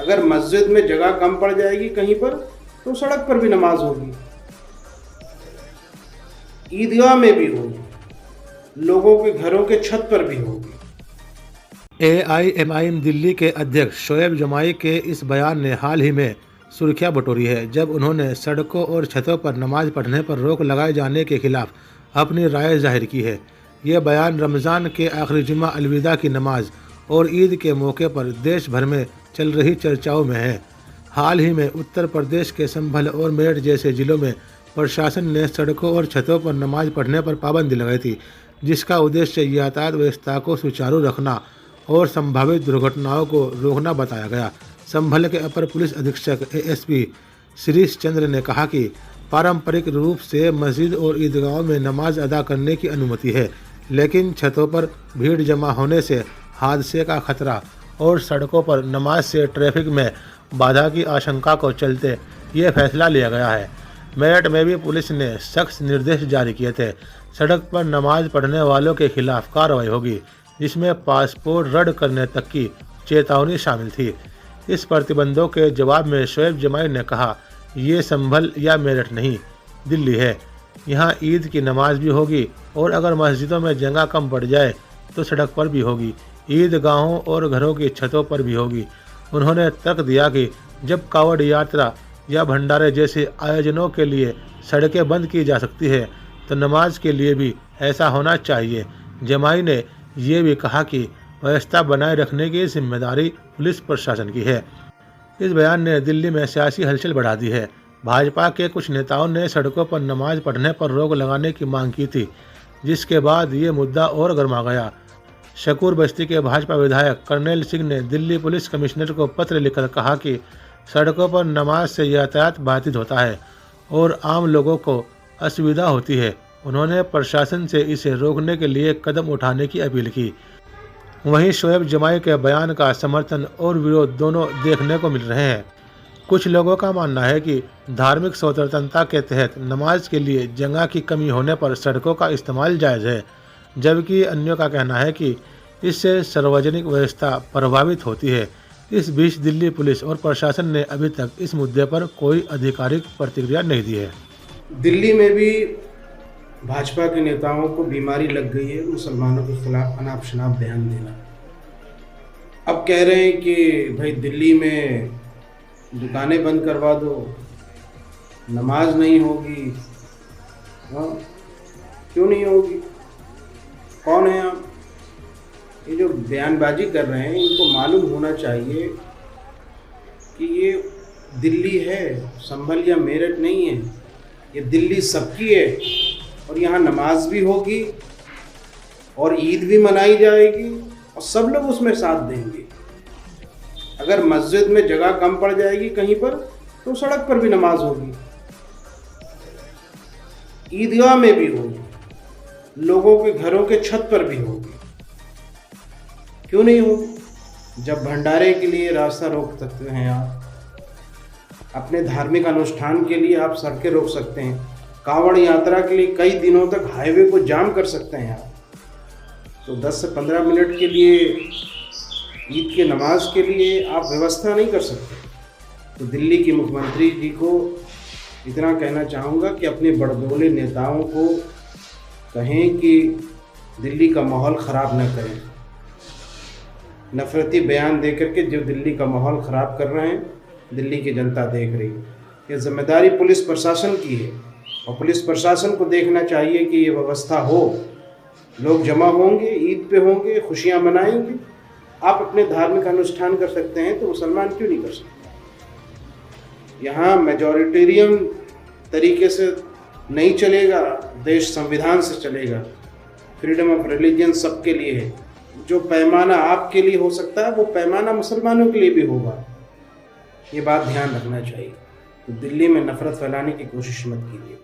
अगर मस्जिद में जगह कम पड़ जाएगी कहीं पर तो सड़क पर भी नमाज होगी, ईदगाह में भी होगी, लोगों के घरों के छत पर भी होगी। AIMIM दिल्ली के अध्यक्ष शोएब जमाई के इस बयान ने हाल ही में सुर्खियां बटोरी है, जब उन्होंने सड़कों और छतों पर नमाज पढ़ने पर रोक लगाए जाने के खिलाफ अपनी राय जाहिर की है। ये बयान रमज़ान के आखिरी जुम्मा अलविदा की नमाज और ईद के मौके पर देश भर में चल रही चर्चाओं में है। हाल ही में उत्तर प्रदेश के संभल और मेरठ जैसे जिलों में प्रशासन ने सड़कों और छतों पर नमाज पढ़ने पर पाबंदी लगाई थी, जिसका उद्देश्य यातायात व्यवस्था को सुचारू रखना और संभावित दुर्घटनाओं को रोकना बताया गया। संभल के अपर पुलिस अधीक्षक ASP शिरीष चंद्र ने कहा कि पारंपरिक रूप से मस्जिद और ईदगाहों में नमाज अदा करने की अनुमति है, लेकिन छतों पर भीड़ जमा होने से हादसे का खतरा और सड़कों पर नमाज से ट्रैफिक में बाधा की आशंका को चलते ये फैसला लिया गया है। मेरठ में भी पुलिस ने सख्त निर्देश जारी किए थे। सड़क पर नमाज पढ़ने वालों के खिलाफ कार्रवाई होगी, जिसमें पासपोर्ट रद्द करने तक की चेतावनी शामिल थी। इस प्रतिबंधों के जवाब में शोएब जमाई ने कहा, ये संभल या मेरठ नहीं, दिल्ली है। यहाँ ईद की नमाज भी होगी और अगर मस्जिदों में जगह कम पड़ जाए तो सड़क पर भी होगी, ईदगाहों और घरों की छतों पर भी होगी। उन्होंने तर्क दिया कि जब कावड़ यात्रा या भंडारे जैसे आयोजनों के लिए सड़कें बंद की जा सकती है तो नमाज के लिए भी ऐसा होना चाहिए। जमाई ने ये भी कहा कि व्यवस्था बनाए रखने की जिम्मेदारी पुलिस प्रशासन की है। इस बयान ने दिल्ली में सियासी हलचल बढ़ा दी है। भाजपा के कुछ नेताओं ने सड़कों पर नमाज पढ़ने पर रोक लगाने की मांग की थी, जिसके बाद ये मुद्दा और गर्मा गया। शकूर बस्ती के भाजपा विधायक कर्नैल सिंह ने दिल्ली पुलिस कमिश्नर को पत्र लिखकर कहा कि सड़कों पर नमाज से यातायात बाधित होता है और आम लोगों को असुविधा होती है। उन्होंने प्रशासन से इसे रोकने के लिए कदम उठाने की अपील की। वहीं शोएब जमाई के बयान का समर्थन और विरोध दोनों देखने को मिल रहे हैं। कुछ लोगों का मानना है कि धार्मिक स्वतंत्रता के तहत नमाज के लिए जगह की कमी होने पर सड़कों का इस्तेमाल जायज़ है, जबकि अन्यों का कहना है कि इससे सार्वजनिक व्यवस्था प्रभावित होती है। इस बीच दिल्ली पुलिस और प्रशासन ने अभी तक इस मुद्दे पर कोई आधिकारिक प्रतिक्रिया नहीं दी है। दिल्ली में भी भाजपा के नेताओं को बीमारी लग गई है मुसलमानों के खिलाफ अनाप शनाप बयान देना। अब कह रहे हैं कि भाई दिल्ली में दुकानें बंद करवा दो, नमाज नहीं होगी। हाँ, क्यों नहीं होगी? कौन है आप? ये जो बयानबाजी कर रहे हैं, इनको मालूम होना चाहिए कि ये दिल्ली है, संभल या मेरठ नहीं है। ये दिल्ली सबकी है और यहाँ नमाज भी होगी और ईद भी मनाई जाएगी और सब लोग उसमें साथ देंगे। अगर मस्जिद में जगह कम पड़ जाएगी कहीं पर तो सड़क पर भी नमाज होगी, ईदगाह में भी होगी, लोगों के घरों के छत पर भी होगी। क्यों नहीं होगी? जब भंडारे के लिए रास्ता रोक सकते हैं आप, अपने धार्मिक अनुष्ठान के लिए आप सड़कें रोक सकते हैं, कांवड़ यात्रा के लिए कई दिनों तक हाईवे को जाम कर सकते हैं आप, तो 10 से 15 मिनट के लिए ईद के नमाज के लिए आप व्यवस्था नहीं कर सकते। तो दिल्ली की मुख्यमंत्री जी को इतना कहना चाहूँगा कि अपने बड़बोले नेताओं को कहें कि दिल्ली का माहौल ख़राब न करें। नफरती बयान दे करके जो दिल्ली का माहौल ख़राब कर रहे हैं, दिल्ली की जनता देख रही है। ये जिम्मेदारी पुलिस प्रशासन की है और पुलिस प्रशासन को देखना चाहिए कि ये व्यवस्था हो, लोग जमा होंगे, ईद पे होंगे, खुशियाँ मनाएंगे। आप अपने धार्मिक अनुष्ठान कर सकते हैं तो मुसलमान क्यों नहीं कर सकते? यहाँ मेजॉरिटेरियन तरीके से नहीं चलेगा, देश संविधान से चलेगा। फ्रीडम ऑफ रिलीजन सबके लिए है। जो पैमाना आपके लिए हो सकता है वो पैमाना मुसलमानों के लिए भी होगा। ये बात ध्यान रखना चाहिए। तो दिल्ली में नफरत फैलाने की कोशिश मत कीजिए।